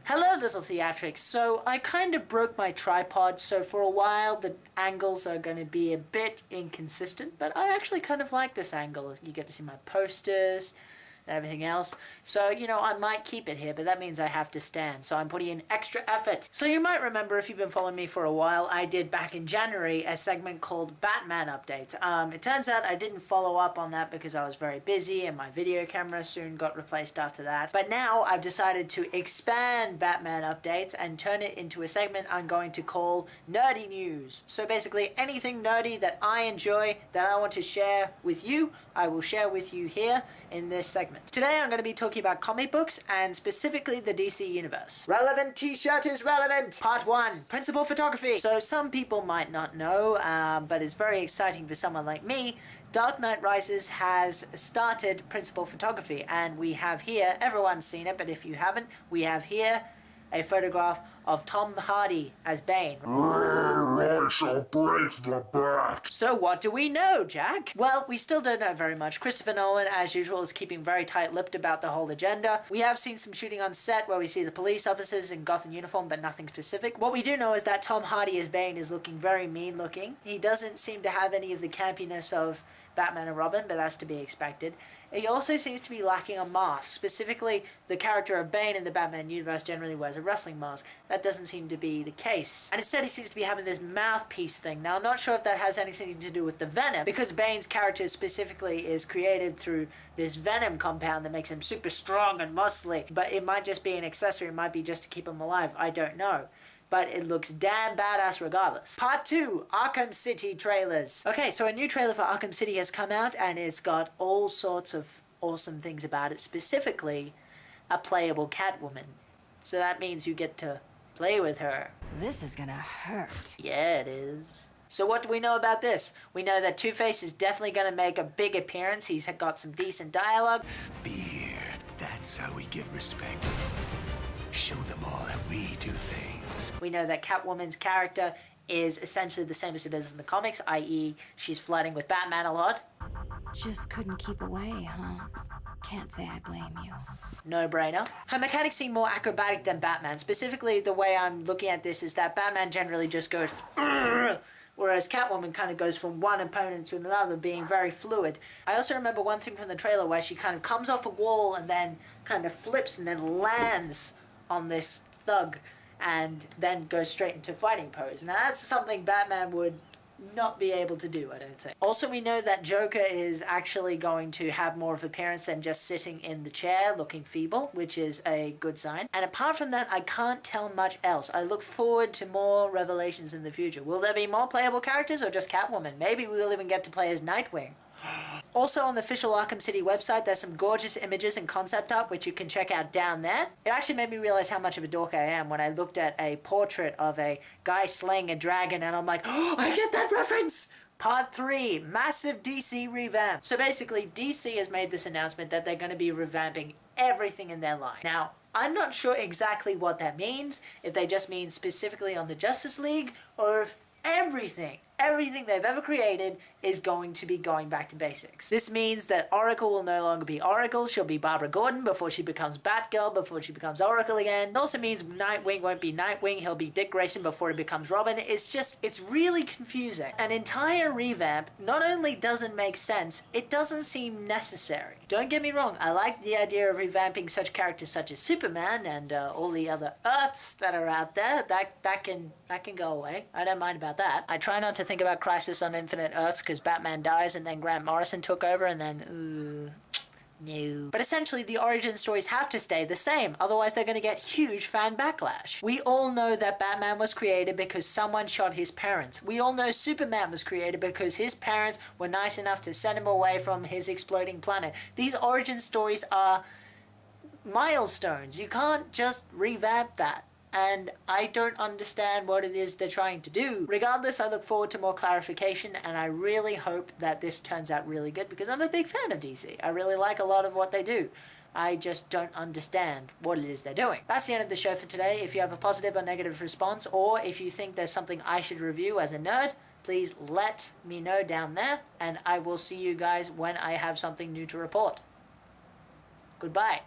Hello little theatrics. So I kind of broke my tripod, so for a while the angles are going to be a bit inconsistent, but I actually kind of like this angle. You get to see my posters and everything else. So, I might keep it here, but that means I have to stand. So I'm putting in extra effort. So you might remember, if you've been following me for a while, I did back in January a segment called Batman Updates. It turns out I didn't follow up on that because I was very busy and my video camera soon got replaced after that. But now I've decided to expand Batman Updates and turn it into a segment I'm going to call Nerdy News. So basically anything nerdy that I enjoy, that I want to share with you, I will share with you here in this segment. Today I'm going to be talking about comic books and specifically the DC Universe. Relevant t-shirt is relevant! Part 1, Principal Photography. So some people might not know, but it's very exciting for someone like me. Dark Knight Rises has started Principal Photography, and we have here, everyone's seen it, but if you haven't, we have here a photograph of Tom Hardy as Bane. I shall break the bat. So what do we know, Jack? Well, we still don't know very much. Christopher Nolan, as usual, is keeping very tight-lipped about the whole agenda. We have seen some shooting on set where we see the police officers in Gotham uniform, but nothing specific. What we do know is that Tom Hardy as Bane is looking very mean-looking. He doesn't seem to have any of the campiness of Batman and Robin, but that's to be expected. He also seems to be lacking a mask. Specifically, the character of Bane in the Batman universe generally wears a wrestling mask. That doesn't seem to be the case. And instead he seems to be having this mouthpiece thing. Now, I'm not sure if that has anything to do with the venom, because Bane's character specifically is created through this venom compound that makes him super strong and muscly. But it might just be an accessory. It might be just to keep him alive. I don't know. But it looks damn badass regardless. Part 2, Arkham City trailers. Okay, so a new trailer for Arkham City has come out, and it's got all sorts of awesome things about it. Specifically, a playable Catwoman. So that means you get to play with her. This is gonna hurt. Yeah, it is. So what do we know about this? We know that Two-Face is definitely going to make a big appearance. He's got some decent dialogue. Fear, that's how we get respect. Show them all that we do things. We know that Catwoman's character is essentially the same as it is in the comics, i.e. she's flirting with Batman a lot. Just couldn't keep away, huh? Can't say I blame you. No-brainer. Her mechanics seem more acrobatic than Batman. Specifically, the way I'm looking at this is that Batman generally just goes, "Urgh!" Whereas Catwoman kind of goes from one opponent to another, being very fluid. I also remember one thing from the trailer where she kind of comes off a wall and then kind of flips and then lands on this thug and then goes straight into fighting pose. Now that's something Batman would not be able to do, I don't think. Also, we know that Joker is actually going to have more of an appearance than just sitting in the chair looking feeble, which is a good sign. And apart from that, I can't tell much else. I look forward to more revelations in the future. Will there be more playable characters or just Catwoman? Maybe we'll even get to play as Nightwing. Also on the official Arkham City website, there's some gorgeous images and concept art which you can check out down there. It actually made me realize how much of a dork I am when I looked at a portrait of a guy slaying a dragon and I'm like, oh, I get that reference! Part 3, massive DC revamp. So basically, DC has made this announcement that they're going to be revamping everything in their line. Now, I'm not sure exactly what that means, if they just mean specifically on the Justice League, or if everything they've ever created is going to be going back to basics. This means that Oracle will no longer be Oracle. She'll be Barbara Gordon before she becomes Batgirl, before she becomes Oracle again. It also means Nightwing won't be Nightwing. He'll be Dick Grayson before he becomes Robin. It's really confusing. An entire revamp not only doesn't make sense, it doesn't seem necessary. Don't get me wrong, I like the idea of revamping such characters such as Superman and all the other Earths that are out there. That can go away. I don't mind about that. I try not to think about Crisis on Infinite Earths because Batman dies and then Grant Morrison took over and then, no. But essentially, the origin stories have to stay the same, otherwise they're going to get huge fan backlash. We all know that Batman was created because someone shot his parents. We all know Superman was created because his parents were nice enough to send him away from his exploding planet. These origin stories are milestones. You can't just revamp that. And I don't understand what it is they're trying to do. Regardless, I look forward to more clarification, and I really hope that this turns out really good because I'm a big fan of DC. I really like a lot of what they do. I just don't understand what it is they're doing. That's the end of the show for today. If you have a positive or negative response, or if you think there's something I should review as a nerd, please let me know down there, and I will see you guys when I have something new to report. Goodbye.